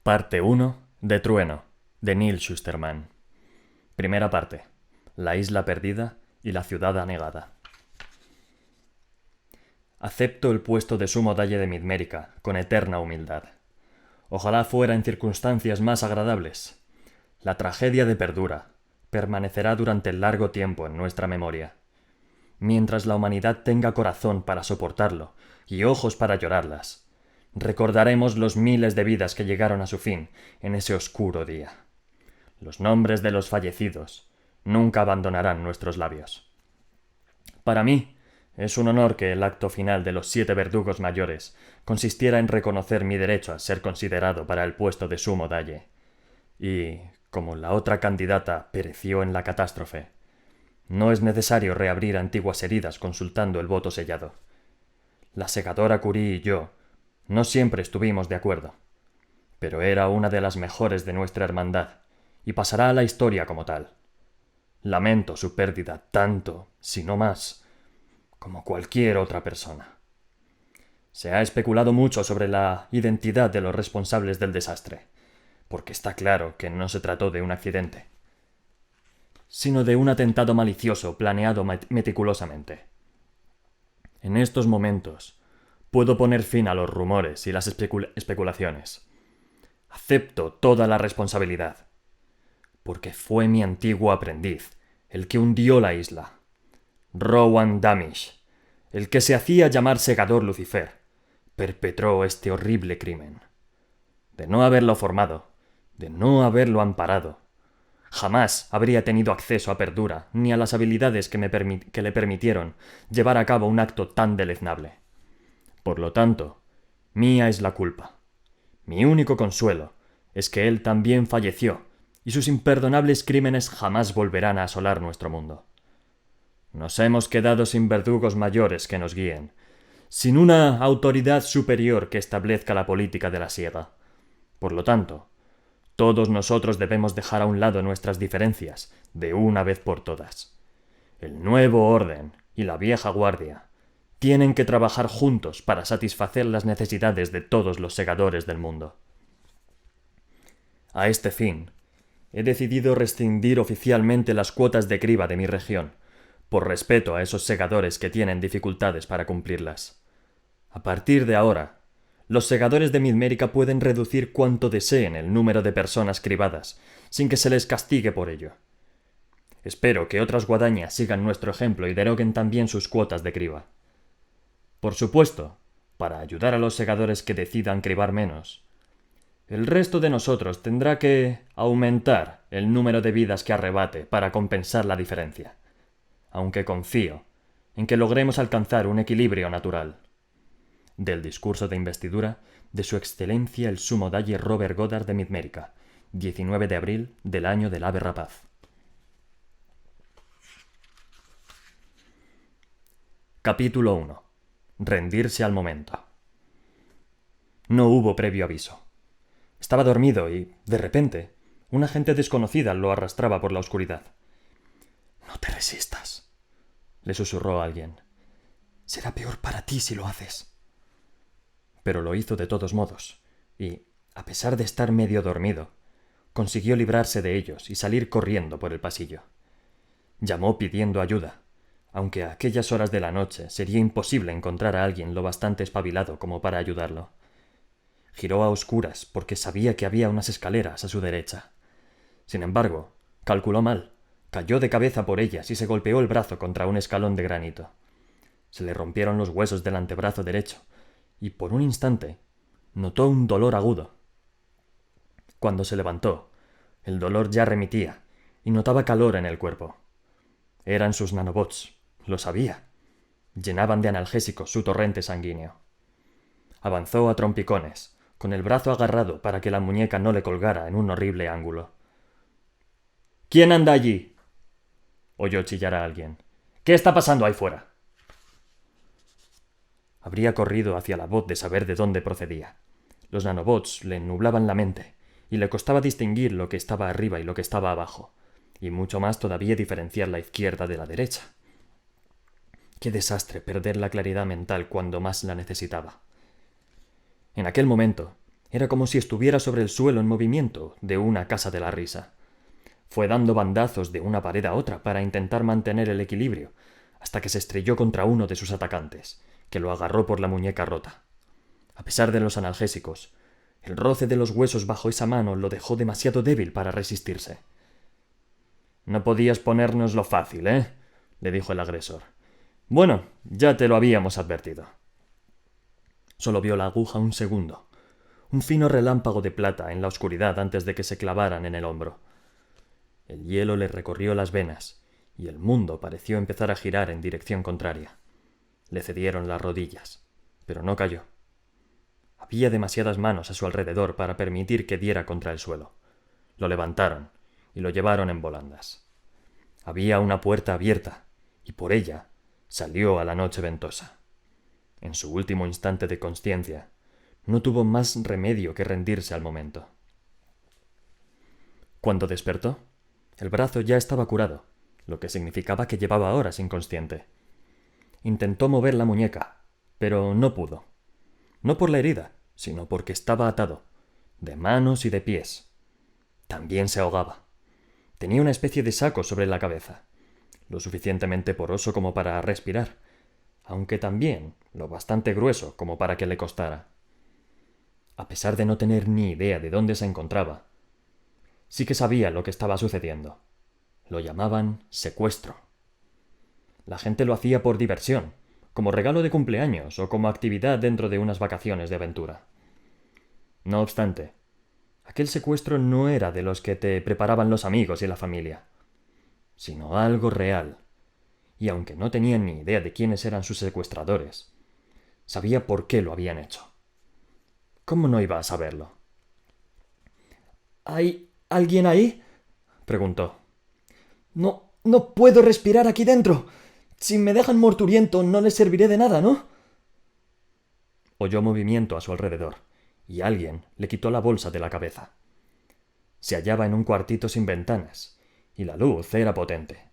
Parte 1 de Trueno, de Neil Shusterman. Primera parte. La isla perdida y la ciudad anegada. Acepto el puesto de sumo dalle de Midmérica con eterna humildad. Ojalá fuera en circunstancias más agradables. La tragedia de Perdura permanecerá durante largo tiempo en nuestra memoria. Mientras la humanidad tenga corazón para soportarlo y ojos para llorarlas, recordaremos los miles de vidas que llegaron a su fin en ese oscuro día. Los nombres de los fallecidos nunca abandonarán nuestros labios. Para mí, es un honor que el acto final de los 7 verdugos mayores consistiera en reconocer mi derecho a ser considerado para el puesto de sumo dalle. Y, como la otra candidata pereció en la catástrofe, no es necesario reabrir antiguas heridas consultando el voto sellado. La segadora Curie y yo no siempre estuvimos de acuerdo, pero era una de las mejores de nuestra hermandad y pasará a la historia como tal. Lamento su pérdida tanto, si no más, como cualquier otra persona. Se ha especulado mucho sobre la identidad de los responsables del desastre, porque está claro que no se trató de un accidente, sino de un atentado malicioso planeado meticulosamente. En estos momentos puedo poner fin a los rumores y las especulaciones. Acepto toda la responsabilidad, porque fue mi antiguo aprendiz el que hundió la isla. Rowan Damish, el que se hacía llamar Segador Lucifer, perpetró este horrible crimen. De no haberlo formado, de no haberlo amparado, jamás habría tenido acceso a Perdura ni a las habilidades que le permitieron llevar a cabo un acto tan deleznable. Por lo tanto, mía es la culpa. Mi único consuelo es que él también falleció y sus imperdonables crímenes jamás volverán a asolar nuestro mundo. Nos hemos quedado sin verdugos mayores que nos guíen, sin una autoridad superior que establezca la política de la sierra. Por lo tanto, todos nosotros debemos dejar a un lado nuestras diferencias de una vez por todas. El nuevo orden y la vieja guardia tienen que trabajar juntos para satisfacer las necesidades de todos los segadores del mundo. A este fin, he decidido rescindir oficialmente las cuotas de criba de mi región, por respeto a esos segadores que tienen dificultades para cumplirlas. A partir de ahora, los segadores de Midmérica pueden reducir cuanto deseen el número de personas cribadas, sin que se les castigue por ello. Espero que otras guadañas sigan nuestro ejemplo y deroguen también sus cuotas de criba. Por supuesto, para ayudar a los segadores que decidan cribar menos, el resto de nosotros tendrá que aumentar el número de vidas que arrebate para compensar la diferencia, aunque confío en que logremos alcanzar un equilibrio natural. Del discurso de investidura de Su Excelencia el Sumo Dalle Robert Goddard de Midmérica, 19 de abril del año del ave rapaz. Capítulo 1. Rendirse al momento. No hubo previo aviso. Estaba dormido y, de repente, una gente desconocida lo arrastraba por la oscuridad. «No te resistas», le susurró alguien. «Será peor para ti si lo haces». Pero lo hizo de todos modos, y, a pesar de estar medio dormido, consiguió librarse de ellos y salir corriendo por el pasillo. Llamó pidiendo ayuda, aunque a aquellas horas de la noche sería imposible encontrar a alguien lo bastante espabilado como para ayudarlo. Giró a oscuras porque sabía que había unas escaleras a su derecha. Sin embargo, calculó mal, cayó de cabeza por ellas y se golpeó el brazo contra un escalón de granito. Se le rompieron los huesos del antebrazo derecho, y por un instante notó un dolor agudo. Cuando se levantó, el dolor ya remitía y notaba calor en el cuerpo. Eran sus nanobots, lo sabía. Llenaban de analgésicos su torrente sanguíneo. Avanzó a trompicones, con el brazo agarrado para que la muñeca no le colgara en un horrible ángulo. «¿Quién anda allí?», oyó chillar a alguien. «¿Qué está pasando ahí fuera?». Habría corrido hacia la voz de saber de dónde procedía. Los nanobots le nublaban la mente, y le costaba distinguir lo que estaba arriba y lo que estaba abajo, y mucho más todavía diferenciar la izquierda de la derecha. Qué desastre perder la claridad mental cuando más la necesitaba. En aquel momento, Era como si estuviera sobre el suelo en movimiento de una casa de la risa. Fue dando bandazos de una pared a otra para intentar mantener el equilibrio, hasta que se estrelló contra uno de sus atacantes, que lo agarró por la muñeca rota. A pesar de los analgésicos, el roce de los huesos bajo esa mano lo dejó demasiado débil para resistirse. «No podías ponérnoslo fácil, ¿eh?», le dijo el agresor. «Bueno, ya te lo habíamos advertido». Solo vio la aguja un segundo, un fino relámpago de plata en la oscuridad antes de que se clavaran en el hombro. El hielo le recorrió las venas y el mundo pareció empezar a girar en dirección contraria. Le cedieron las rodillas, pero no cayó. Había demasiadas manos a su alrededor para permitir que diera contra el suelo. Lo levantaron y lo llevaron en volandas. Había una puerta abierta y por ella salió a la noche ventosa. En su último instante de consciencia, no tuvo más remedio que rendirse al momento. Cuando despertó, el brazo ya estaba curado, lo que significaba que llevaba horas inconsciente. Intentó mover la muñeca, pero no pudo. No por la herida, sino porque estaba atado, de manos y de pies. También se ahogaba. Tenía una especie de saco sobre la cabeza, lo suficientemente poroso como para respirar, aunque también lo bastante grueso como para que le costara. A pesar de no tener ni idea de dónde se encontraba, sí que sabía lo que estaba sucediendo. Lo llamaban secuestro. La gente lo hacía por diversión, como regalo de cumpleaños o como actividad dentro de unas vacaciones de aventura. No obstante, aquel secuestro no era de los que te preparaban los amigos y la familia, sino algo real. Y aunque no tenía ni idea de quiénes eran sus secuestradores, sabía por qué lo habían hecho. ¿Cómo no iba a saberlo? ¿Hay alguien ahí?, preguntó. No puedo respirar aquí dentro. Si me dejan morturiento no les serviré de nada, ¿no? Oyó movimiento a su alrededor, y alguien le quitó la bolsa de la cabeza. Se hallaba en un cuartito sin ventanas, y la luz era potente,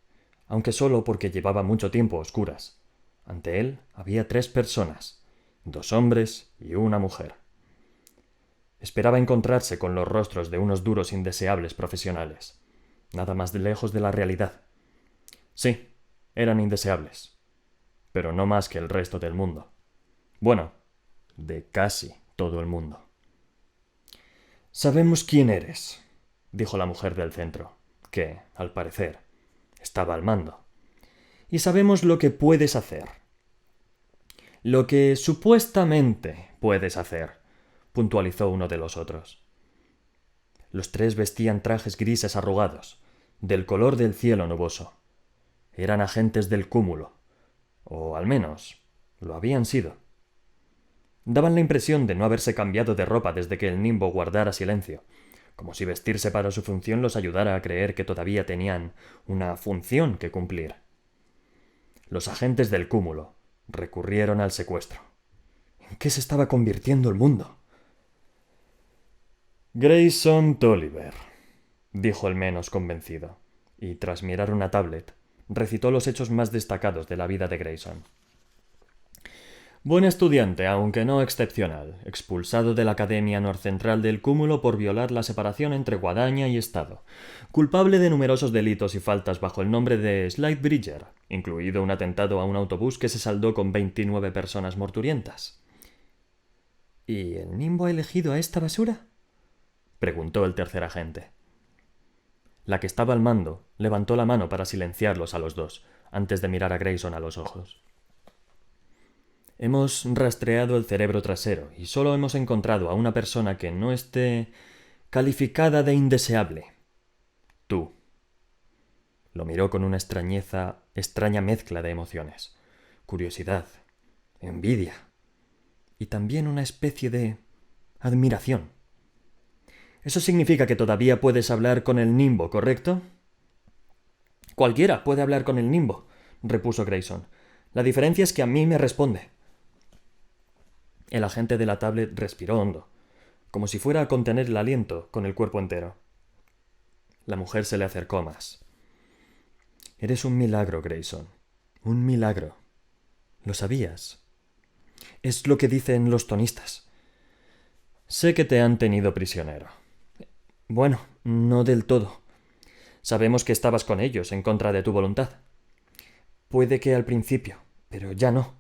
aunque solo porque llevaba mucho tiempo a oscuras. Ante él había 3 personas, 2 hombres y una mujer. Esperaba encontrarse con los rostros de unos duros indeseables profesionales, nada más de lejos de la realidad. Sí, eran indeseables, pero no más que el resto del mundo. Bueno, de casi todo el mundo. «Sabemos quién eres», dijo la mujer del centro, que, al parecer, estaba al mando. «Y sabemos lo que puedes hacer». «Lo que supuestamente puedes hacer», puntualizó uno de los otros. Los 3 vestían trajes grises arrugados, del color del cielo nuboso. Eran agentes del cúmulo, o al menos lo habían sido. Daban la impresión de no haberse cambiado de ropa desde que el nimbo guardara silencio, como si vestirse para su función los ayudara a creer que todavía tenían una función que cumplir. Los agentes del cúmulo recurrieron al secuestro. ¿En qué se estaba convirtiendo el mundo? «Grayson Tolliver», dijo el menos convencido, y tras mirar una tablet, recitó los hechos más destacados de la vida de Grayson. Buen estudiante, aunque no excepcional, expulsado de la Academia Norcentral del Cúmulo por violar la separación entre guadaña y Estado, culpable de numerosos delitos y faltas bajo el nombre de Slidebridger, incluido un atentado a un autobús que se saldó con 29 personas morturientas. «¿Y el nimbo ha elegido a esta basura?», preguntó el tercer agente. La que estaba al mando levantó la mano para silenciarlos a los 2, antes de mirar a Grayson a los ojos. «Hemos rastreado el cerebro trasero y solo hemos encontrado a una persona que no esté calificada de indeseable. Tú». Lo miró con una extraña mezcla de emociones. Curiosidad, envidia y también una especie de admiración. «Eso significa que todavía puedes hablar con el nimbo, ¿correcto?» «Cualquiera puede hablar con el nimbo», repuso Grayson. «La diferencia es que a mí me responde». El agente de la tablet respiró hondo, como si fuera a contener el aliento con el cuerpo entero. La mujer se le acercó más. «Eres un milagro, Grayson. Un milagro. ¿Lo sabías? Es lo que dicen los tonistas. Sé que te han tenido prisionero. Bueno, no del todo. Sabemos que estabas con ellos en contra de tu voluntad. Puede que al principio, pero ya no.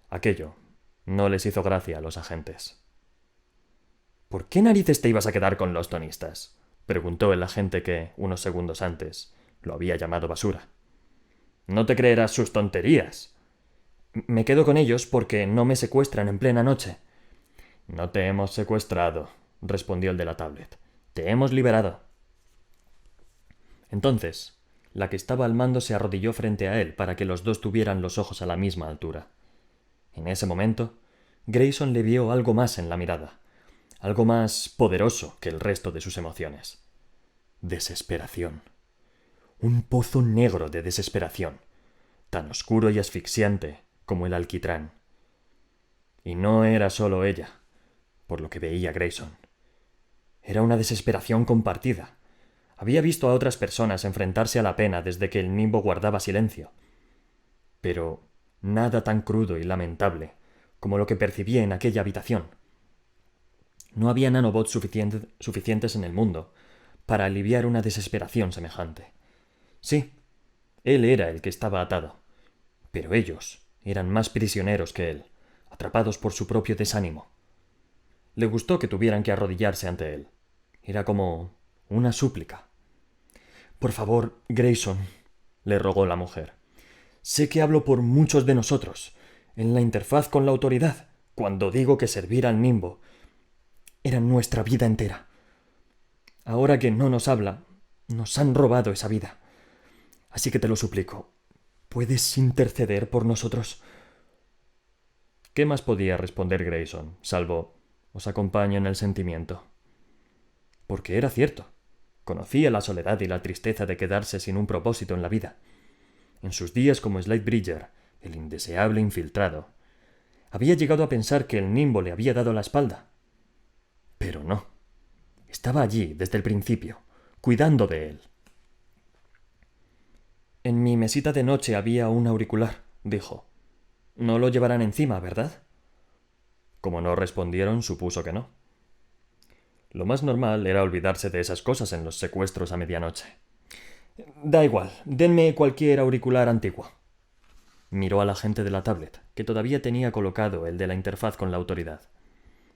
Aquello no les hizo gracia a los agentes. ¿Por qué narices te ibas a quedar con los tonistas?, preguntó el agente que, unos segundos antes, lo había llamado basura. No te creerás sus tonterías. Me quedo con ellos porque no me secuestran en plena noche. No te hemos secuestrado, respondió el de la tablet. Te hemos liberado. Entonces, la que estaba al mando se arrodilló frente a él para que los dos tuvieran los ojos a la misma altura. En ese momento, Grayson le vio algo más en la mirada, algo más poderoso que el resto de sus emociones. Desesperación. Un pozo negro de desesperación, tan oscuro y asfixiante como el alquitrán. Y no era solo ella, por lo que veía Grayson. Era una desesperación compartida. Había visto a otras personas enfrentarse a la pena desde que el nimbo guardaba silencio. Pero nada tan crudo y lamentable como lo que percibía en aquella habitación. No había nanobots suficientes en el mundo para aliviar una desesperación semejante. Sí, él era el que estaba atado, pero ellos eran más prisioneros que él, atrapados por su propio desánimo. Le gustó que tuvieran que arrodillarse ante él. Era como una súplica. Por favor, Grayson, le rogó la mujer. Sé que hablo por muchos de nosotros, en la interfaz con la autoridad, cuando digo que servir al nimbo era nuestra vida entera. Ahora que no nos habla, nos han robado esa vida. Así que te lo suplico, ¿puedes interceder por nosotros? ¿Qué más podía responder Grayson, salvo «os acompaño en el sentimiento»? Porque era cierto. Conocía la soledad y la tristeza de quedarse sin un propósito en la vida. En sus días como Slightbridger, el indeseable infiltrado, había llegado a pensar que el nimbo le había dado la espalda. Pero no. Estaba allí desde el principio, cuidando de él. En mi mesita de noche había un auricular, dijo. No lo llevarán encima, ¿verdad? Como no respondieron, supuso que no. Lo más normal era olvidarse de esas cosas en los secuestros a medianoche. Da igual, denme cualquier auricular antiguo. Miró al agente de la tablet, que todavía tenía colocado el de la interfaz con la autoridad.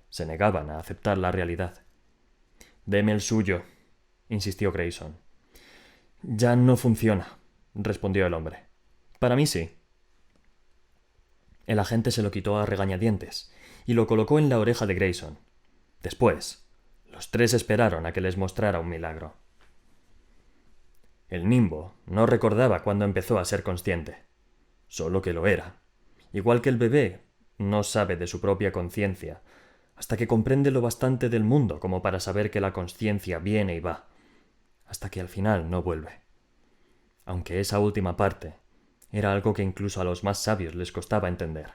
Se negaban a aceptar la realidad. «Deme el suyo», insistió Grayson. «Ya no funciona», respondió el hombre. «Para mí sí». El agente se lo quitó a regañadientes y lo colocó en la oreja de Grayson. Después, los tres esperaron a que les mostrara un milagro. El nimbo no recordaba cuándo empezó a ser consciente, solo que lo era. Igual que el bebé no sabe de su propia conciencia hasta que comprende lo bastante del mundo como para saber que la consciencia viene y va, hasta que al final no vuelve. Aunque esa última parte era algo que incluso a los más sabios les costaba entender.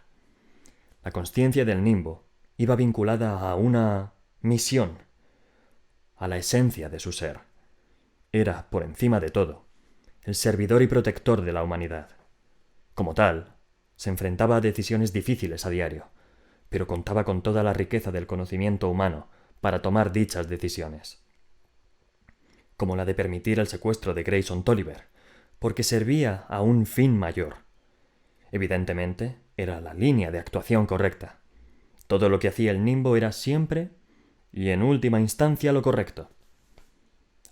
La consciencia del nimbo iba vinculada a una misión, a la esencia de su ser. Era, por encima de todo, el servidor y protector de la humanidad. Como tal, se enfrentaba a decisiones difíciles a diario, pero contaba con toda la riqueza del conocimiento humano para tomar dichas decisiones. Como la de permitir el secuestro de Grayson Tolliver, porque servía a un fin mayor. Evidentemente, era la línea de actuación correcta. Todo lo que hacía el nimbo era siempre, y en última instancia, lo correcto.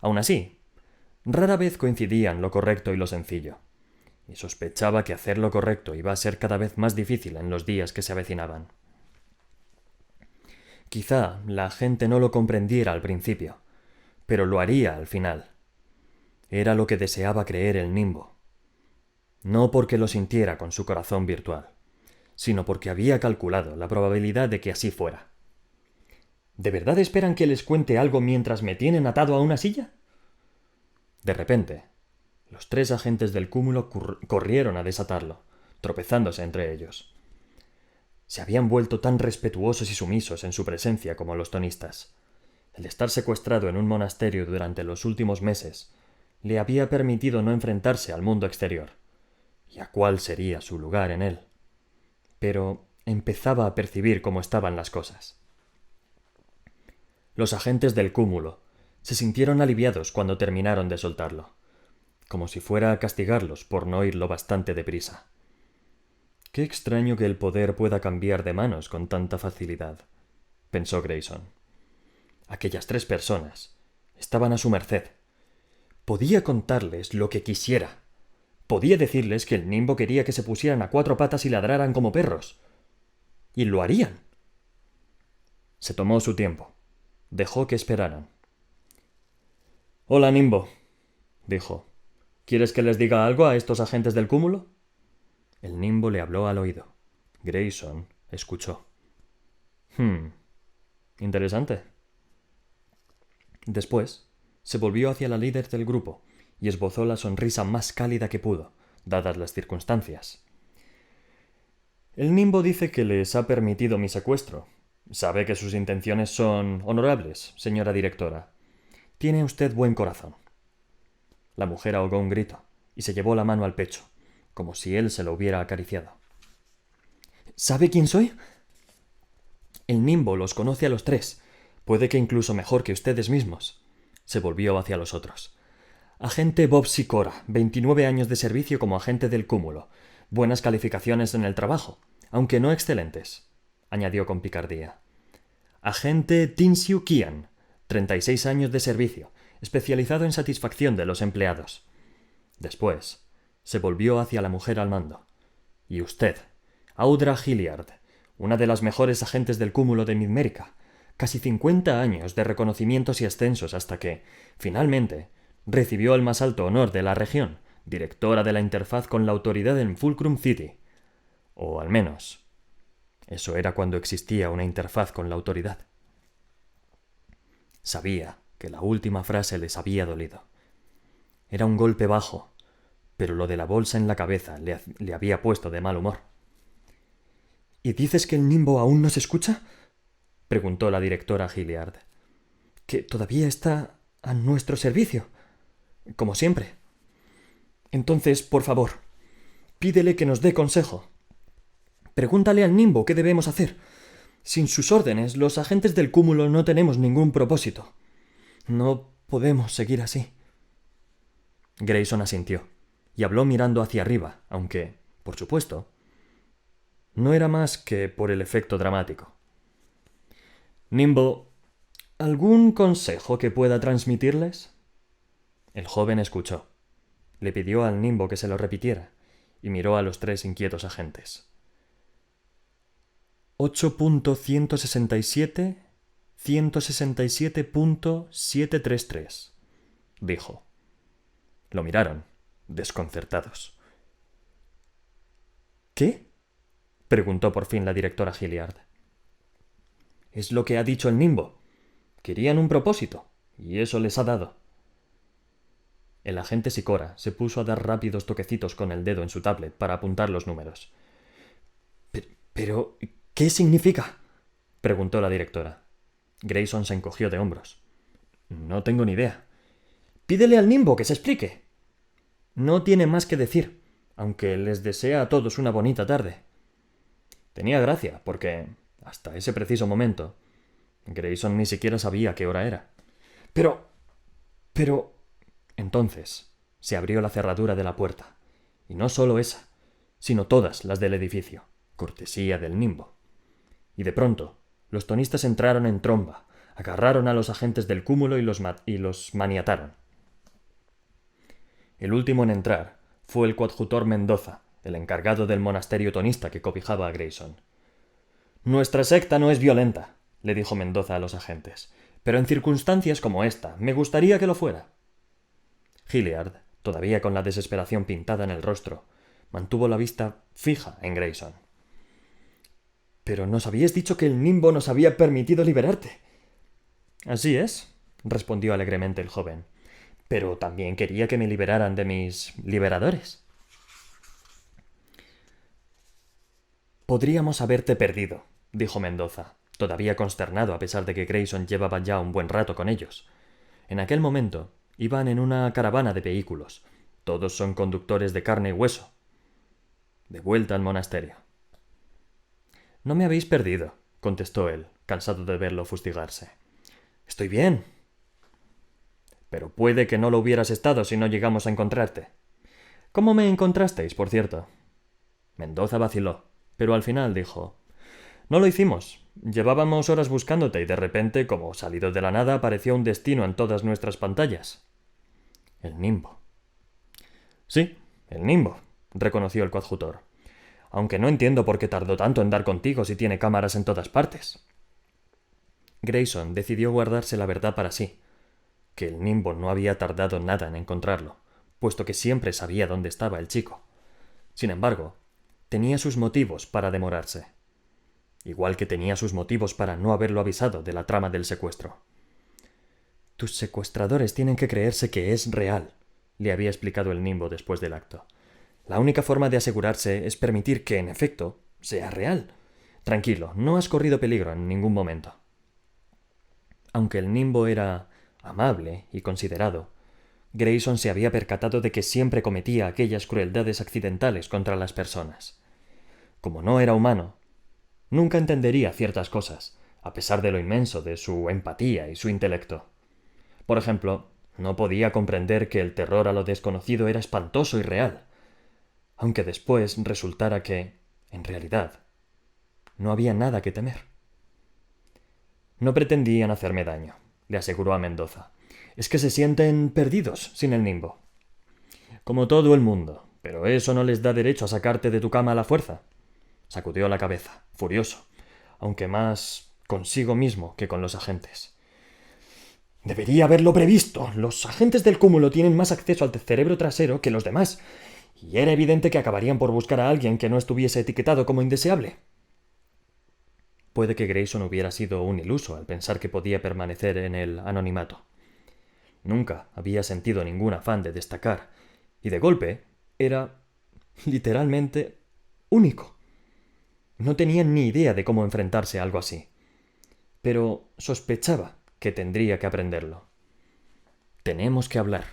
Aún así, rara vez coincidían lo correcto y lo sencillo, y sospechaba que hacer lo correcto iba a ser cada vez más difícil en los días que se avecinaban. Quizá la gente no lo comprendiera al principio, pero lo haría al final. Era lo que deseaba creer el nimbo. No porque lo sintiera con su corazón virtual, sino porque había calculado la probabilidad de que así fuera. ¿De verdad esperan que les cuente algo mientras me tienen atado a una silla? De repente, los tres agentes del cúmulo corrieron a desatarlo, tropezándose entre ellos. Se habían vuelto tan respetuosos y sumisos en su presencia como los tonistas. El estar secuestrado en un monasterio durante los últimos meses le había permitido no enfrentarse al mundo exterior. ¿Y a cuál sería su lugar en él? Pero empezaba a percibir cómo estaban las cosas. Los agentes del cúmulo se sintieron aliviados cuando terminaron de soltarlo, como si fuera a castigarlos por no irlo bastante deprisa. Qué extraño que el poder pueda cambiar de manos con tanta facilidad, pensó Grayson. Aquellas 3 personas estaban a su merced. Podía contarles lo que quisiera. Podía decirles que el Nimbo quería que se pusieran a 4 patas y ladraran como perros. Y lo harían. Se tomó su tiempo. Dejó que esperaran. «Hola, Nimbo», dijo. «¿Quieres que les diga algo a estos agentes del cúmulo?» El Nimbo le habló al oído. Grayson escuchó. Interesante. Después se volvió hacia la líder del grupo y esbozó la sonrisa más cálida que pudo, dadas las circunstancias. «El Nimbo dice que les ha permitido mi secuestro. Sabe que sus intenciones son honorables, señora directora. Tiene usted buen corazón». La mujer ahogó un grito y se llevó la mano al pecho, como si él se lo hubiera acariciado. «¿Sabe quién soy?» «El Nimbo los conoce a los 3, puede que incluso mejor que ustedes mismos». Se volvió hacia los otros. «Agente Bob Sikora, 29 años de servicio como agente del cúmulo. Buenas calificaciones en el trabajo, aunque no excelentes», añadió con picardía. «Agente Tin-Siu Kian, 36 años de servicio, especializado en satisfacción de los empleados». Después se volvió hacia la mujer al mando. «Y usted, Audra Hilliard, una de las mejores agentes del cúmulo de Midmérica. Casi 50 años de reconocimientos y ascensos hasta que, finalmente, recibió el más alto honor de la región, directora de la interfaz con la autoridad en Fulcrum City. O al menos, eso era cuando existía una interfaz con la autoridad». Sabía que la última frase les había dolido. Era un golpe bajo, pero lo de la bolsa en la cabeza le había puesto de mal humor. «¿Y dices que el Nimbo aún nos escucha?», preguntó la directora Hilliard. «¿Que todavía está a nuestro servicio? Como siempre. Entonces, por favor, pídele que nos dé consejo. Pregúntale al Nimbo qué debemos hacer. Sin sus órdenes, los agentes del cúmulo no tenemos ningún propósito. No podemos seguir así». Grayson asintió y habló mirando hacia arriba, aunque, por supuesto, no era más que por el efecto dramático. «Nimbo, ¿algún consejo que pueda transmitirles?». El joven escuchó. Le pidió al Nimbo que se lo repitiera y miró a los 3 inquietos agentes. 8.167, 167.733, dijo. Lo miraron, desconcertados. «¿Qué?», preguntó por fin la directora Hilliard. «Es lo que ha dicho el Nimbo. Querían un propósito, y eso les ha dado». El agente Sikora se puso a dar rápidos toquecitos con el dedo en su tablet para apuntar los números. «Pero, ¿qué significa?», preguntó la directora. Grayson se encogió de hombros. «No tengo ni idea». «Pídele al Nimbo que se explique». «No tiene más que decir, aunque les desea a todos una bonita tarde». Tenía gracia, porque, hasta ese preciso momento, Grayson ni siquiera sabía qué hora era. Pero... Entonces se abrió la cerradura de la puerta, y no solo esa, sino todas las del edificio, cortesía del Nimbo. Y de pronto, los tonistas entraron en tromba, agarraron a los agentes del cúmulo y los maniataron. El último en entrar fue el coadjutor Mendoza, el encargado del monasterio tonista que cobijaba a Grayson. «Nuestra secta no es violenta», le dijo Mendoza a los agentes, «pero en circunstancias como esta me gustaría que lo fuera». Hilliard, todavía con la desesperación pintada en el rostro, mantuvo la vista fija en Grayson. «Pero nos habías dicho que el Nimbo nos había permitido liberarte». «Así es», respondió alegremente el joven, «pero también quería que me liberaran de mis liberadores». «Podríamos haberte perdido», dijo Mendoza, todavía consternado a pesar de que Grayson llevaba ya un buen rato con ellos. En aquel momento iban en una caravana de vehículos. Todos son conductores de carne y hueso. De vuelta al monasterio. «No me habéis perdido», contestó él, cansado de verlo fustigarse. Estoy bien. Pero puede que no lo hubieras estado si no llegamos a encontrarte. ¿Cómo me encontrasteis, por cierto? Mendoza vaciló, pero al final dijo: No lo hicimos. Llevábamos horas buscándote y de repente, como salido de la nada, apareció un destino en todas nuestras pantallas. El Nimbo. Sí, el Nimbo, reconoció el coadjutor. Aunque no entiendo por qué tardó tanto en dar contigo si tiene cámaras en todas partes. Grayson decidió guardarse la verdad para sí, que el Nimbo no había tardado nada en encontrarlo, puesto que siempre sabía dónde estaba el chico. Sin embargo, tenía sus motivos para demorarse, igual que tenía sus motivos para no haberlo avisado de la trama del secuestro. Tus secuestradores tienen que creerse que es real, le había explicado el Nimbo después del acto. La única forma de asegurarse es permitir que, en efecto, sea real. Tranquilo, no has corrido peligro en ningún momento. Aunque el Nimbo era amable y considerado, Grayson se había percatado de que siempre cometía aquellas crueldades accidentales contra las personas. Como no era humano, nunca entendería ciertas cosas, a pesar de lo inmenso de su empatía y su intelecto. Por ejemplo, no podía comprender que el terror a lo desconocido era espantoso y real, aunque después resultara que, en realidad, no había nada que temer. No pretendían hacerme daño, le aseguró a Mendoza. Es que se sienten perdidos sin el Nimbo. Como todo el mundo, pero eso no les da derecho a sacarte de tu cama a la fuerza. Sacudió la cabeza, furioso, aunque más consigo mismo que con los agentes. Debería haberlo previsto. Los agentes del cúmulo tienen más acceso al cerebro trasero que los demás, y era evidente que acabarían por buscar a alguien que no estuviese etiquetado como indeseable. Puede que Grayson hubiera sido un iluso al pensar que podía permanecer en el anonimato. Nunca había sentido ningún afán de destacar, y de golpe era, literalmente, único. No tenía ni idea de cómo enfrentarse a algo así, pero sospechaba que tendría que aprenderlo. Tenemos que hablar,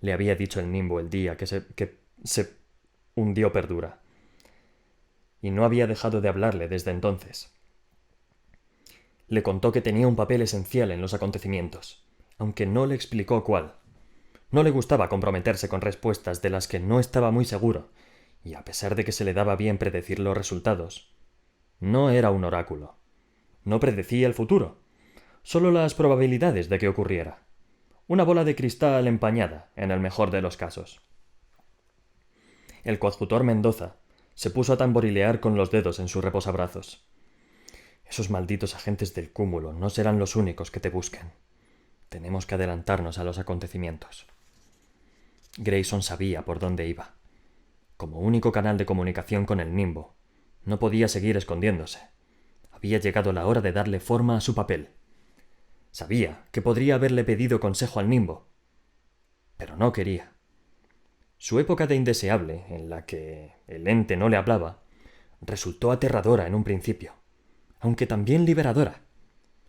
le había dicho el Nimbo el día que se hundió Perdura, y no había dejado de hablarle desde entonces. Le contó que tenía un papel esencial en los acontecimientos, aunque no le explicó cuál. No le gustaba comprometerse con respuestas de las que no estaba muy seguro, y a pesar de que se le daba bien predecir los resultados, no era un oráculo. No predecía el futuro, solo las probabilidades de que ocurriera. Una bola de cristal empañada, en el mejor de los casos. El coadjutor Mendoza se puso a tamborilear con los dedos en sus reposabrazos. Esos malditos agentes del cúmulo no serán los únicos que te busquen. Tenemos que adelantarnos a los acontecimientos. Grayson sabía por dónde iba. Como único canal de comunicación con el Nimbo, no podía seguir escondiéndose. Había llegado la hora de darle forma a su papel. Sabía que podría haberle pedido consejo al Nimbo, pero no quería. Su época de indeseable, en la que el ente no le hablaba, resultó aterradora en un principio, aunque también liberadora.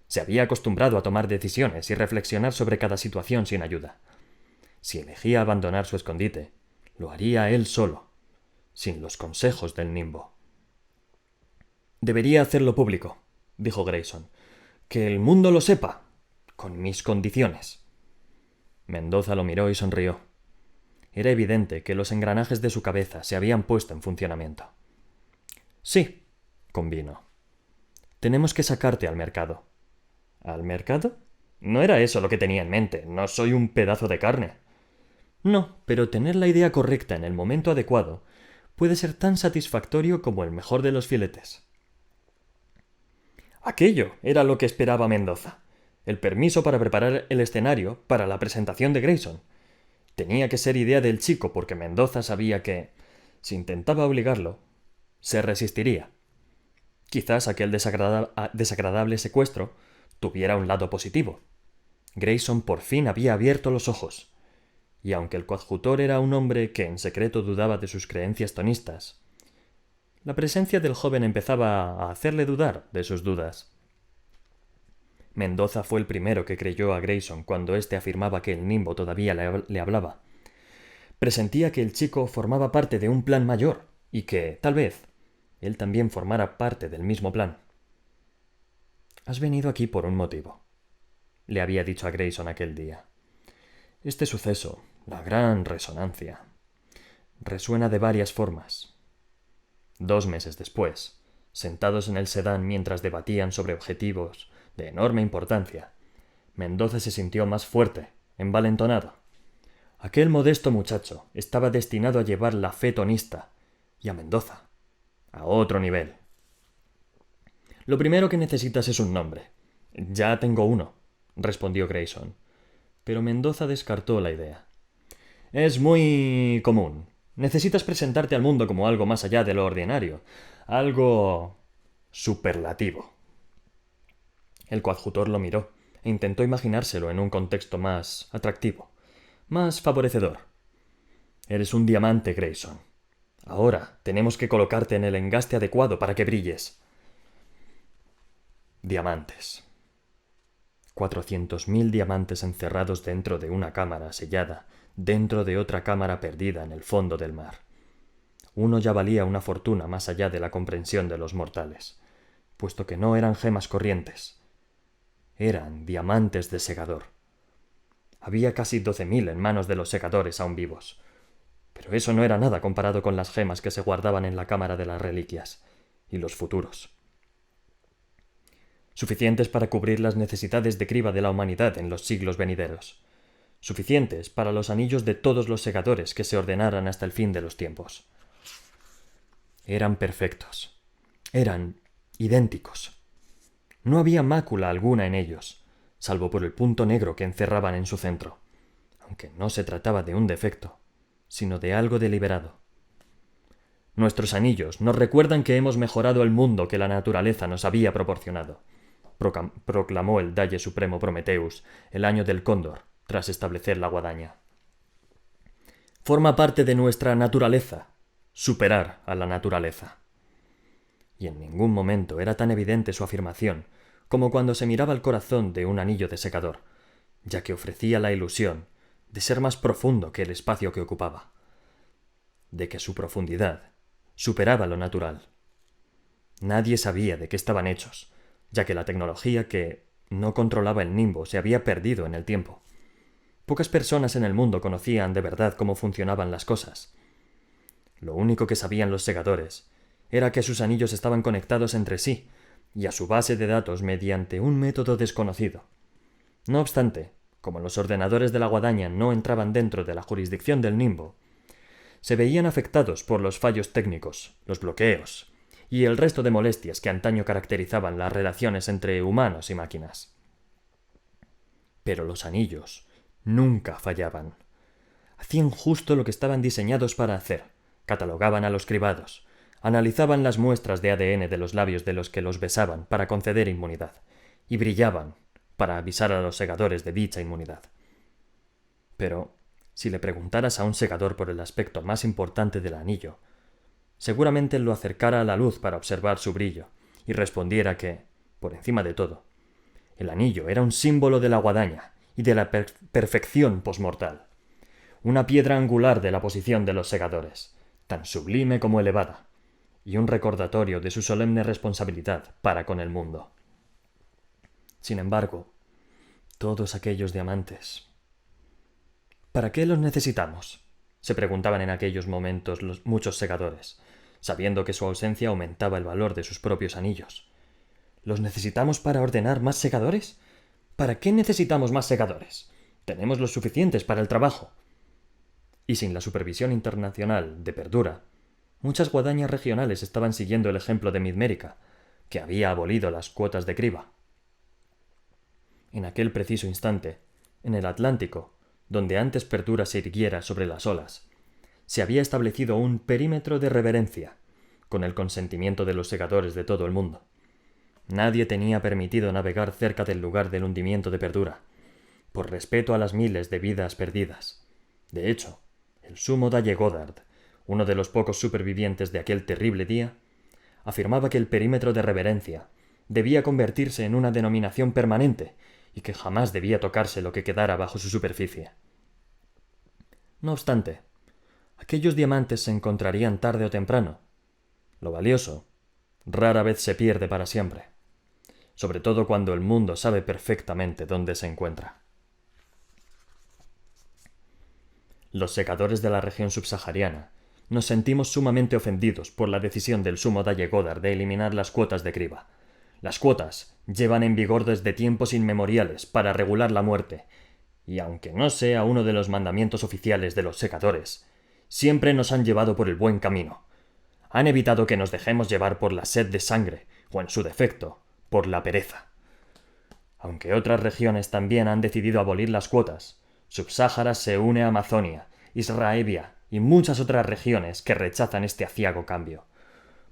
Se había acostumbrado a tomar decisiones y reflexionar sobre cada situación sin ayuda. Si elegía abandonar su escondite, lo haría él solo, sin los consejos del Nimbo. Debería hacerlo público, dijo Grayson. Que el mundo lo sepa, con mis condiciones. Mendoza lo miró y sonrió. Era evidente que los engranajes de su cabeza se habían puesto en funcionamiento. Sí, convino. Tenemos que sacarte al mercado. ¿Al mercado? No era eso lo que tenía en mente. No soy un pedazo de carne. No, pero tener la idea correcta en el momento adecuado puede ser tan satisfactorio como el mejor de los filetes. Aquello era lo que esperaba Mendoza. El permiso para preparar el escenario para la presentación de Grayson. Tenía que ser idea del chico porque Mendoza sabía que, si intentaba obligarlo, se resistiría. Quizás aquel desagradable secuestro tuviera un lado positivo. Grayson por fin había abierto los ojos, y aunque el coadjutor era un hombre que en secreto dudaba de sus creencias tonistas, la presencia del joven empezaba a hacerle dudar de sus dudas. Mendoza fue el primero que creyó a Grayson cuando éste afirmaba que el Nimbo todavía le hablaba. Presentía que el chico formaba parte de un plan mayor y que, tal vez, él también formara parte del mismo plan. Has venido aquí por un motivo, le había dicho a Grayson aquel día. Este suceso, la gran resonancia, resuena de varias formas. 2 meses después, sentados en el sedán mientras debatían sobre objetivos de enorme importancia, Mendoza se sintió más fuerte, envalentonado. Aquel modesto muchacho estaba destinado a llevar la fe tonista, y a Mendoza, a otro nivel. Lo primero que necesitas es un nombre. Ya tengo uno, respondió Grayson, pero Mendoza descartó la idea. Es muy común. Necesitas presentarte al mundo como algo más allá de lo ordinario, algo superlativo. El coadjutor lo miró e intentó imaginárselo en un contexto más atractivo, más favorecedor. Eres un diamante, Grayson. Ahora tenemos que colocarte en el engaste adecuado para que brilles. Diamantes. 400.000 diamantes encerrados dentro de una cámara sellada, dentro de otra cámara perdida en el fondo del mar. Uno ya valía una fortuna más allá de la comprensión de los mortales, puesto que no eran gemas corrientes. Eran diamantes de segador. Había casi 12.000 en manos de los segadores aún vivos. Pero eso no era nada comparado con las gemas que se guardaban en la cámara de las reliquias, y los futuros. Suficientes para cubrir las necesidades de criba de la humanidad en los siglos venideros. Suficientes para los anillos de todos los segadores que se ordenaran hasta el fin de los tiempos. Eran perfectos. Eran idénticos. No había mácula alguna en ellos, salvo por el punto negro que encerraban en su centro, aunque no se trataba de un defecto, sino de algo deliberado. Nuestros anillos nos recuerdan que hemos mejorado el mundo que la naturaleza nos había proporcionado, proclamó el Dalle Supremo Prometheus el año del cóndor, tras establecer la guadaña. Forma parte de nuestra naturaleza superar a la naturaleza. Y en ningún momento era tan evidente su afirmación como cuando se miraba el corazón de un anillo de secador, ya que ofrecía la ilusión de ser más profundo que el espacio que ocupaba, de que su profundidad superaba lo natural. Nadie sabía de qué estaban hechos, ya que la tecnología que no controlaba el nimbo se había perdido en el tiempo. Pocas personas en el mundo conocían de verdad cómo funcionaban las cosas. Lo único que sabían los segadores era que sus anillos estaban conectados entre sí y a su base de datos mediante un método desconocido. No obstante, como los ordenadores de la guadaña no entraban dentro de la jurisdicción del nimbo, se veían afectados por los fallos técnicos, los bloqueos y el resto de molestias que antaño caracterizaban las relaciones entre humanos y máquinas. Pero los anillos nunca fallaban. Hacían justo lo que estaban diseñados para hacer. Catalogaban a los cribados, analizaban las muestras de ADN de los labios de los que los besaban para conceder inmunidad, y brillaban para avisar a los segadores de dicha inmunidad. Pero, si le preguntaras a un segador por el aspecto más importante del anillo, seguramente lo acercara a la luz para observar su brillo, y respondiera que, por encima de todo, el anillo era un símbolo de la guadaña y de la perfección posmortal, una piedra angular de la posición de los segadores, tan sublime como elevada, y un recordatorio de su solemne responsabilidad para con el mundo. Sin embargo, todos aquellos diamantes... ¿Para qué los necesitamos?, se preguntaban en aquellos momentos muchos segadores, sabiendo que su ausencia aumentaba el valor de sus propios anillos. ¿Los necesitamos para ordenar más segadores? ¿Para qué necesitamos más segadores? Tenemos los suficientes para el trabajo. Y sin la supervisión internacional de Perdura, muchas guadañas regionales estaban siguiendo el ejemplo de Midmérica, que había abolido las cuotas de criba. En aquel preciso instante, en el Atlántico, donde antes Perdura se irguiera sobre las olas, se había establecido un perímetro de reverencia, con el consentimiento de los segadores de todo el mundo. Nadie tenía permitido navegar cerca del lugar del hundimiento de Perdura, por respeto a las miles de vidas perdidas. De hecho, el sumo Dalle Goddard, uno de los pocos supervivientes de aquel terrible día, afirmaba que el perímetro de reverencia debía convertirse en una denominación permanente y que jamás debía tocarse lo que quedara bajo su superficie. No obstante, aquellos diamantes se encontrarían tarde o temprano. Lo valioso rara vez se pierde para siempre. sobre todo cuando el mundo sabe perfectamente dónde se encuentra. Los secadores de la región subsahariana nos sentimos sumamente ofendidos por la decisión del sumo Dalle Godard de eliminar las cuotas de criba. Las cuotas llevan en vigor desde tiempos inmemoriales para regular la muerte, y aunque no sea uno de los mandamientos oficiales de los secadores, siempre nos han llevado por el buen camino. Han evitado que nos dejemos llevar por la sed de sangre, o en su defecto, por la pereza. Aunque otras regiones también han decidido abolir las cuotas, Subsáhara se une a Amazonia, Israevia y muchas otras regiones que rechazan este aciago cambio.